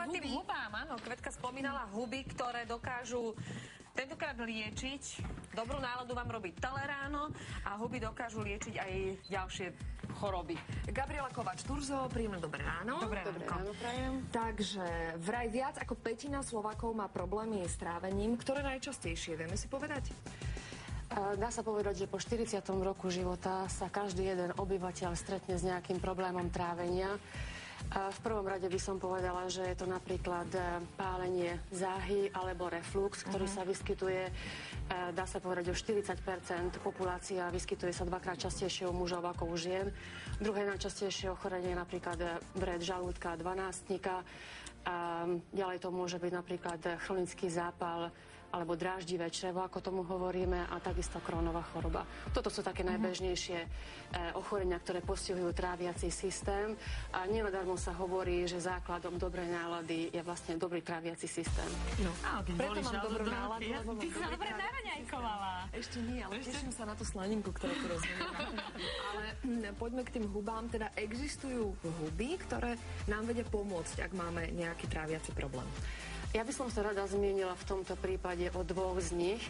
venovať tým hubám, áno. Kvetka spomínala huby, ktoré dokážu tentokrát liečiť. Dobrú náladu vám robí Teleráno a huby dokážu liečiť aj ďalšie choroby. Gabriela Kovač-Turzo, príjemné dobré ráno. Dobré ráno, prajem. Takže vraj viac ako pätina Slovákov má problémy s trávením. Ktoré najčastejšie, vieme si povedať? Dá sa povedať, že po 40. roku života sa každý jeden obyvateľ stretne s nejakým problémom trávenia. V prvom rade by som povedala, že je to napríklad pálenie záhy alebo reflux, ktorý sa vyskytuje, dá sa povedať, o 40% populácia vyskytuje sa dvakrát častejšie u mužov ako u žien. Druhé najčastejšie ochorenie je napríklad vred žalúdka, dvanástnika. Ďalej to môže byť napríklad chronický zápal alebo dráždivé črevo, ako tomu hovoríme, a takisto Crohnova choroba. Toto sú také najbežnejšie ochorenia, ktoré postihujú tráviaci systém. A nenadarmo sa hovorí, že základom dobrej nálady je vlastne dobrý tráviaci systém. No, preto mám dobrú náladu. Ty sa dobre naraňajkovala. Ešte nie, ale teším sa na tú slaninku, ktorú tu rozvíjame. Ale poďme k tým hubám. Teda existujú huby, ktoré nám vedia pomôcť, ak máme nejaký tráviaci problém. Ja by som sa rada zmienila v tomto prípade o dvoch z nich.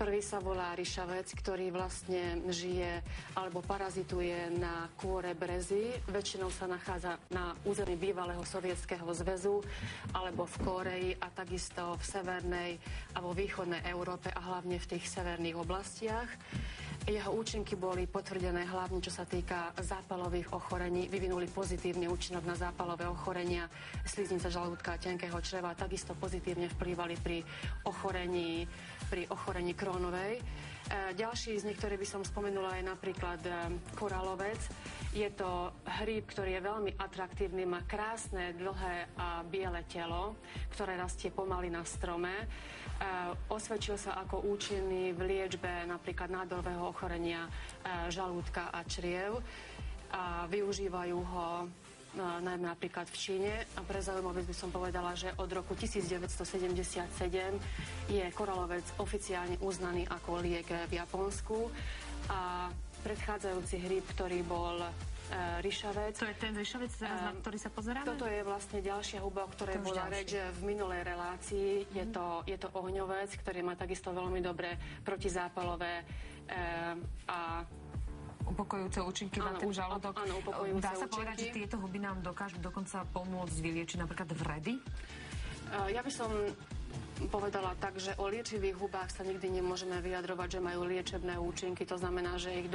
Prvý sa volá ryšavec, ktorý vlastne žije alebo parazituje na kôre brezy. Väčšinou sa nachádza na území bývalého Sovietskeho zväzu alebo v Kóreji a takisto v severnej a vo východnej Európe a hlavne v tých severných oblastiach. Jeho účinky boli potvrdené hlavne, čo sa týka zápalových ochorení. Vyvinuli pozitívny účinok na zápalové ochorenia sliznice žalúdka a tenkého čreva. Takisto pozitívne vplývali pri ochorení Crohnovej. Ďalší z nich, ktorý by som spomenula, je napríklad koralovec. Je to hríb, ktorý je veľmi atraktívny, má krásne, dlhé a biele telo, ktoré rastie pomaly na strome. Osvedčil sa ako účinný v liečbe napríklad nádorového ochorenia žalúdka a čriev. A využívajú ho najmä napríklad v Číne. A pre zaujímavosť by som povedala, že od roku 1977 je koralovec oficiálne uznaný ako liek v Japonsku. A predchádzajúci hríb, ktorý bol ryšavec. To je ten ryšavec, na ktorý sa pozeráme? Toto je vlastne ďalšia huba, o ktorej bola reč v minulej relácii. Je to ohňovec, ktorý má takisto veľmi dobré protizápalové a upokojujúce účinky na ten žalúdok. Áno, upokojujúce Dá sa účinky. povedať, že tieto huby nám dokážu dokonca pomôcť vyliečiť napríklad vredy? Ja by som povedala tak, že o liečivých hubách sa nikdy nemôžeme vyjadrovať, že majú liečebné účinky. To znamená, že ich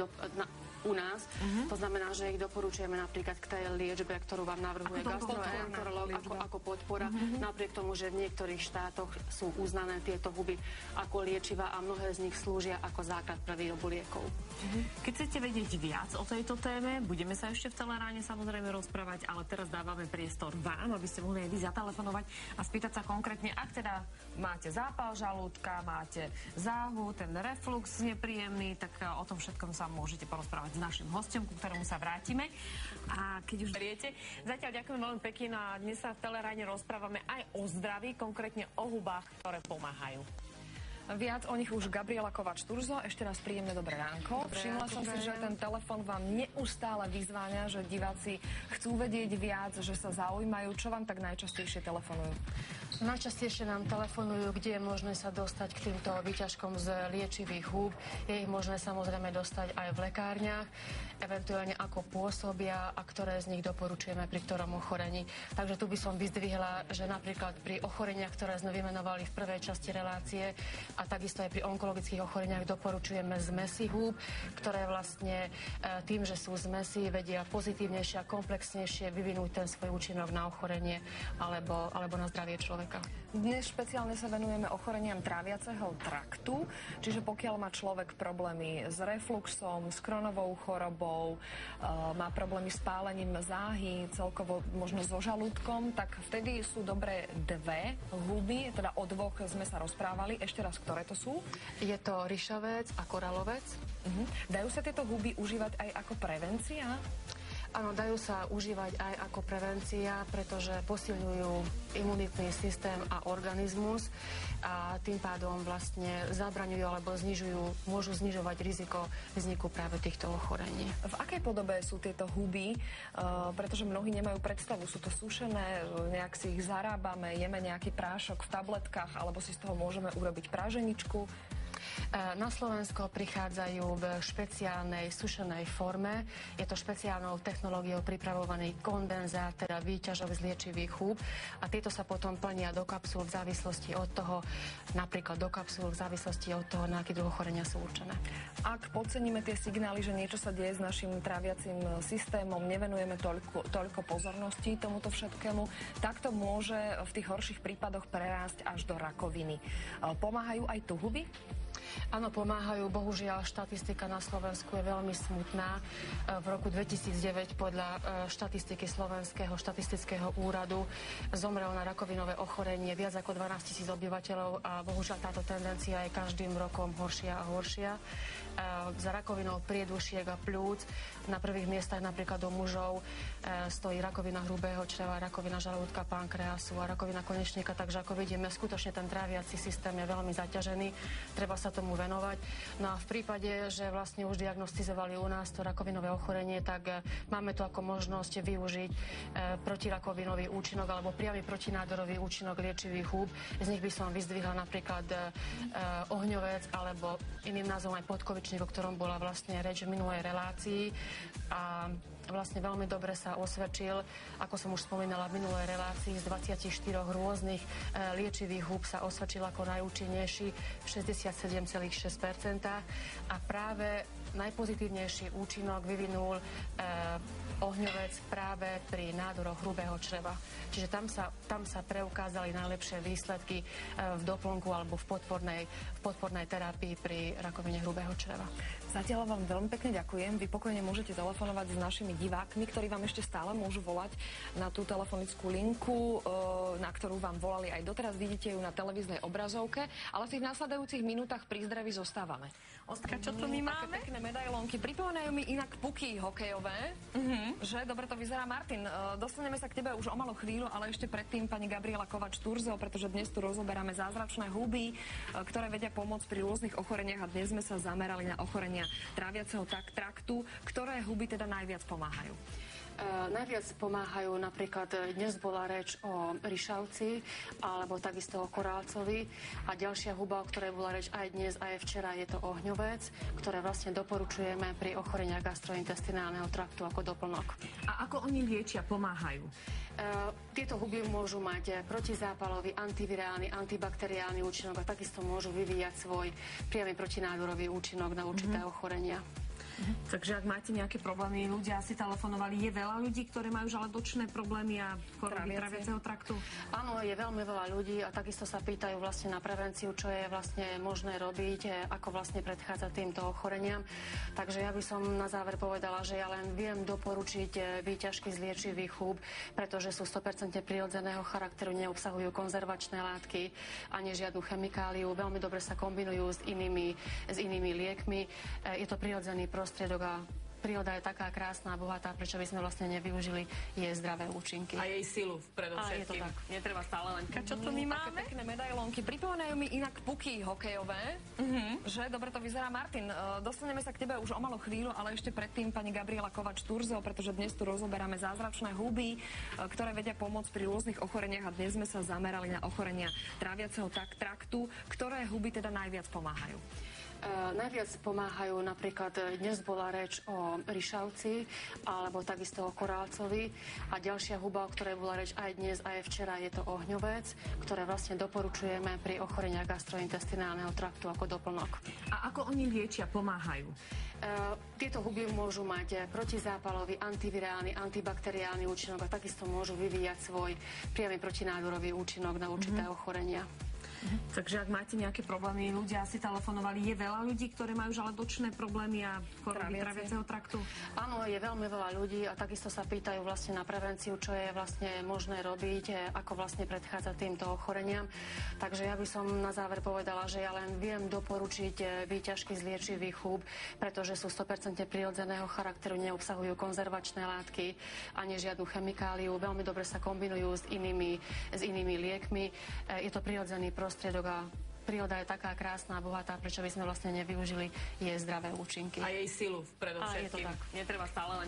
u nás, to znamená, že ich doporučujeme napríklad k tej liečbe, ktorú vám navrhuje gastroenterológ ako podpora. Napriek tomu, že v niektorých štátoch sú uznané tieto huby ako liečiva a mnohé z nich slúžia ako základ pre výrobu liekov. Keď chcete vedieť viac o tejto téme, budeme sa ešte v Teleráne samozrejme rozprávať, ale teraz dávame priestor vám, aby ste mohli aj vy zatelefonovať a spýtať sa konkrétne, ak teda máte zápal žalúdka, máte záhu, ten reflux nepríjemný, tak o tom všetkom sa môžete porozprávať s našim hosťom, ku ktorému sa vrátime. A keď už viete, zatiaľ ďakujem veľmi pekne a dnes sa v Teleráne rozprávame aj o zdraví, konkrétne o hubách, ktoré pomáhajú. Viac o nich už Gabriela Kovač-Turzo. Ešte raz príjemné dobré ránko. Všimla som si, že ten telefon vám neustále vyzváňa, že diváci chcú vedieť viac, že sa zaujímajú. Čo vám tak najčastejšie telefonujú? Najčastejšie nám telefonujú, kde je možné sa dostať k týmto výťažkom z liečivých húb. Je ich možné samozrejme dostať aj v lekárniach, eventuálne ako pôsobia a ktoré z nich doporučujeme pri ktorom ochorení. Takže tu by som vyzdvihla, že napríklad pri ochoreniach, ktoré sme vymenovali v prvej časti relácie, a takisto aj pri onkologických ochoreniach doporučujeme zmesy húb, ktoré vlastne tým, že sú zmesy, vedia pozitívnejšie a komplexnejšie vyvinúť ten svoj účinok na ochorenie alebo na zdravie človeka. Dnes špeciálne sa venujeme ochoreniam tráviaceho traktu, čiže pokiaľ má človek problémy s refluxom, s Crohnovou chorobou, má problémy s pálením záhy, celkovo možno so žalúdkom, tak vtedy sú dobré dve huby, teda o dvoch sme sa rozprávali. Ešte raz, ktoré to sú? Je to ryšavec a koralovec. Dajú sa tieto huby užívať aj ako prevencia? Áno, dajú sa užívať aj ako prevencia, pretože posilňujú imunitný systém a organizmus a tým pádom vlastne zabraňujú alebo môžu znižovať riziko vzniku práve týchto ochorení. V akej podobe sú tieto huby? Pretože mnohí nemajú predstavu. Sú to sušené, nejak si ich zarábame, jeme nejaký prášok v tabletkách, alebo si z toho môžeme urobiť praženičku? Na Slovensko prichádzajú v špeciálnej sušenej forme. Je to špeciálnou technológiou pripravovaný kondenzát, teda výťažok z liečivých húb. A tieto sa potom plnia do kapsul v závislosti od toho, napríklad do kapsul v závislosti od toho, na aký druh ochorenia sú určené. Ak podceníme tie signály, že niečo sa deje s našim tráviacím systémom, nevenujeme toľko pozornosti tomuto všetkému, tak to môže v tých horších prípadoch prerásť až do rakoviny. Pomáhajú aj tu huby? Áno, pomáhajú. Bohužiaľ, štatistika na Slovensku je veľmi smutná. V roku 2009 podľa štatistiky Slovenského štatistického úradu zomrelo na rakovinové ochorenie viac ako 12 000 obyvateľov a bohužiaľ táto tendencia je každým rokom horšia a horšia. Za rakovinou priedušiek a pľúc na prvých miestach napríklad u mužov stojí rakovina hrubého čreva, rakovina žalúdka, pankreasu a rakovina konečníka, takže ako vidíme, skutočne ten tráviaci systém je veľmi zaťažený, treba sa tomu venovať. No a v prípade, že vlastne už diagnostizovali u nás to rakovinové ochorenie, tak máme tu ako možnosť využiť protirakovinový účinok alebo priamy protinádorový účinok liečivých húb. Z nich by som vyzdvihla napríklad ohňovec alebo iným názvom aj podkovičník, o ktorom bola vlastne reč v minulej relácii a vlastne veľmi dobre sa osvedčil, ako som už spomínala v minulej relácii, z 24 rôznych liečivých húb sa osvedčil ako najúčinnejší v 67,6% a práve najpozitívnejší účinok vyvinul ohňovec práve pri nádoroch hrubého čreva. Čiže tam sa preukázali najlepšie výsledky v doplnku alebo v podpornej terapii pri rakovine hrubého čreva. Zatiaľ vám veľmi pekne ďakujem. Vy pokojne môžete telefonovať s našimi divákmi, ktorí vám ešte stále môžu volať na tú telefonickú linku, na ktorú vám volali aj doteraz. Vidíte ju na televíznej obrazovke, ale v tých následujúcich minútach pri zdraví zostávame. Ostka, čo tu my máme? Také pekné medailónky. Pripomínajú mi inak puky hokejové, že dobre to vyzerá. Martin, dostaneme sa k tebe už o malú chvíľu, ale ešte predtým pani Gabriela Kovač-Turzová, pretože dnes tu rozoberáme zázračné huby, ktoré vedia pomôcť pri rôznych ochoreniach a dnes sme sa zamerali na ochorenia tráviaceho traktu. Ktoré huby teda najviac pomáhajú? Najviac pomáhajú napríklad, dnes bola reč o ryšavci alebo takisto o korálcovi a ďalšia huba, o ktorej bola reč aj dnes, aj včera, je to ohňovec, ktoré vlastne doporučujeme pri ochoreniach gastrointestinálneho traktu ako doplnok. A ako oni liečia, pomáhajú? Tieto huby môžu mať protizápalový, antivirálny, antibakteriálny účinok a takisto môžu vyvíjať svoj priamy protinádorový účinok na určité ochorenia. Takže ak máte nejaké problémy, ľudia asi telefonovali. Je veľa ľudí, ktorí majú žalúdočné problémy a choroby tráviaceho traktu? Áno, je veľmi veľa ľudí a takisto sa pýtajú vlastne na prevenciu, čo je vlastne možné robiť, ako vlastne predchádzať týmto ochoreniam. Takže ja by som na záver povedala, že ja len viem doporučiť výťažky z liečivých húb, pretože sú 100% prirodzeného charakteru, neobsahujú konzervačné látky ani žiadnu chemikáliu, veľmi dobre sa kombinujú s inými liekmi. Je to prirodzený prostriedok a príroda je taká krásna a bohatá, prečo by sme vlastne nevyužili jej zdravé účinky. A jej silu predovšetkým. Netreba stále len. Čo tu my máme? Také pekné medailónky. Pripomínajú mi inak puky hokejové, že dobre to vyzerá. Martin, dostaneme sa k tebe už o malú chvíľu, ale ešte predtým pani Gabriela Kovač-Turzová, pretože dnes tu rozoberáme zázračné huby, ktoré vedia pomôcť pri rôznych ochoreniach a dnes sme sa zamerali na ochorenia tráviaceho traktu. Ktoré huby teda najviac pomáhajú? Najviac pomáhajú napríklad, dnes bola reč o ryšavci alebo takisto o korálcovi a ďalšia huba, o ktorej bola reč aj dnes, aj včera, je to ohňovec, ktoré vlastne doporučujeme pri ochoreniach gastrointestinálneho traktu ako doplnok. A ako oni liečia, pomáhajú? Tieto huby môžu mať protizápalový, antivirálny, antibakteriálny účinok a takisto môžu vyvíjať svoj priamy protinádorový účinok na určité ochorenia. Takže ak máte nejaké problémy, ľudia asi telefonovali, je veľa ľudí, ktorí majú žalúdočné problémy a choroby traviaceho traktu? Áno, je veľmi veľa ľudí a takisto sa pýtajú vlastne na prevenciu, čo je vlastne možné robiť, ako vlastne predchádzať týmto ochoreniam. Takže ja by som na záver povedala, že ja len viem doporučiť výťažky z liečivých chúb, pretože sú 100% prirodzeného charakteru, neobsahujú konzervačné látky ani žiadnu chemikáliu, veľmi dobre sa kombinujú s inými liekmi. Je to prirodzený prostriedok a príroda je taká krásna a bohatá, prečo by sme vlastne nevyužili jej zdravé účinky. A jej silu predovšetkým. A je to tak. Netreba stále len